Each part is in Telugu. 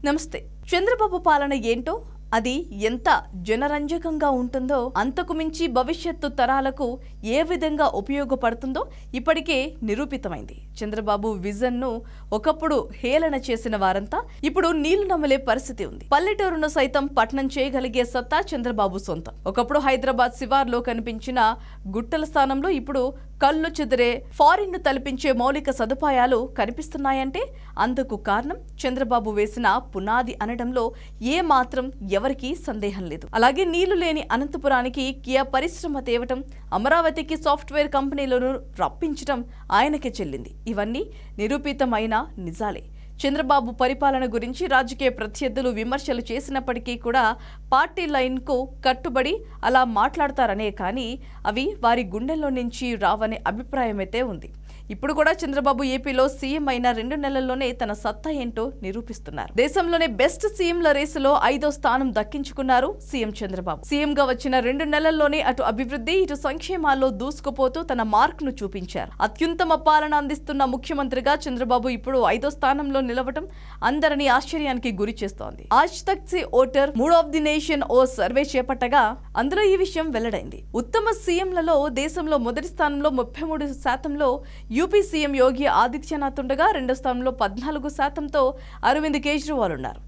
నమస్తే. చంద్రబాబు పాలన ఏంటో, అది ఎంత జనరంజకంగా ఉంటుందో, అంతకు మించి భవిష్యత్తు తరాలకు ఏ విధంగా ఉపయోగపడుతుందో ఇప్పటికే నిరూపితమైంది. చంద్రబాబు విజన్ ను ఒకప్పుడు హేళన చేసిన వారంతా ఇప్పుడు నీళ్లు నమ్మలే పరిస్థితి ఉంది. పల్లెటూరును సైతం పట్నం చేయగలిగే సత్తా చంద్రబాబు సొంతం. ఒకప్పుడు హైదరాబాద్ శివార్లో కనిపించిన గుట్టల స్థానంలో ఇప్పుడు కళ్ళు చెదిరే ఫారిన్ ను తలపించే మౌలిక సదుపాయాలు కనిపిస్తున్నాయంటే అందుకు కారణం చంద్రబాబు వేసిన పునాది అనడంలో ఏ మాత్రం ఎవరికీ సందేహం లేదు. అలాగే నీళ్లు లేని అనంతపురానికి కియా పరిశ్రమ తేవటం, అమరావతికి సాఫ్ట్వేర్ కంపెనీలను రప్పించడం ఆయనకే చెల్లింది. ఇవన్నీ నిరూపితమైన నిజాలే. చంద్రబాబు పరిపాలన గురించి రాజకీయ ప్రత్యర్థులు విమర్శలు చేసినప్పటికీ కూడా పార్టీ లైన్కు కట్టుబడి అలా మాట్లాడతారనే కానీ అవి వారి గుండెల్లో నుంచి రావనే అభిప్రాయమైతే ఉంది. ఇప్పుడు కూడా చంద్రబాబు ఏపీలో సీఎం అయిన 2 నెలల్లోనే తన సత్తా ఏంటో నిరూపిస్తున్నారు. దేశంలోనే బెస్ట్ సీఎంల రేసులో 5వ స్థానం దక్కించుకున్నారు సీఎం చంద్రబాబు. సీఎంగా వచ్చిన 2 నెలల్లోనే అటు అభివృద్ధి, ఇటు సంక్షేమాల్లో దూసుకుపోతూ తన మార్క్ ను చూపించారు. అత్యుత్తమ పాలన అందిస్తున్న ముఖ్యమంత్రిగా చంద్రబాబు ఇప్పుడు 5వ స్థానంలో నిలవటం అందరినీ ఆశ్చర్యానికి గురి చేస్తోంది. Aaj Tak C voter mood of the nation ఓ సర్వే చేపట్టగా అందులో ఈ విషయం వెల్లడైంది. ఉత్తమ సీఎంలలో దేశంలో మొదటి స్థానంలో 33%లో యూపీ సీఎం యోగి ఆదిత్యనాథ్ ఉండగా 2వ స్థానంలో 14%తో అరవింద్ కేజ్రీవాల్ ఉన్నారు.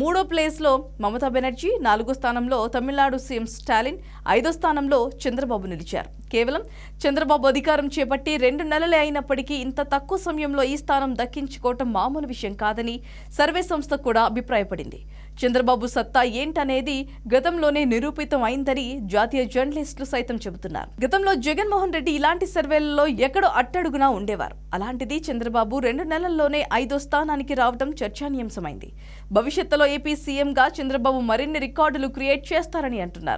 3వ ప్లేస్లో మమతా బెనర్జీ, 4వ స్థానంలో తమిళనాడు సీఎం స్టాలిన్, 5వ స్థానంలో చంద్రబాబు నిలిచారు. కేవలం చంద్రబాబు అధికారం చేపట్టి 2 నెలలే అయినప్పటికీ ఇంత తక్కువ సమయంలో ఈ స్థానం దక్కించుకోవటం మామూలు విషయం కాదని సర్వే సంస్థ కూడా అభిప్రాయపడింది. చంద్రబాబు సత్తా ఏంటనేది గతంలోనే నిరూపితం అయిందని జాతీయ జర్నలిస్టులు సైతం చెబుతున్నారు. గతంలో జగన్మోహన్ రెడ్డి ఇలాంటి సర్వేలలో ఎక్కడో అట్టడుగునా ఉండేవారు. అలాంటిది చంద్రబాబు 2 నెలల్లోనే 5వ స్థానానికి రావడం చర్చానీయాంశమైంది. భవిష్యత్తులో ఏపీ సీఎంగా చంద్రబాబు మరిన్ని రికార్డులు క్రియేట్ చేస్తారని అంటున్నారు.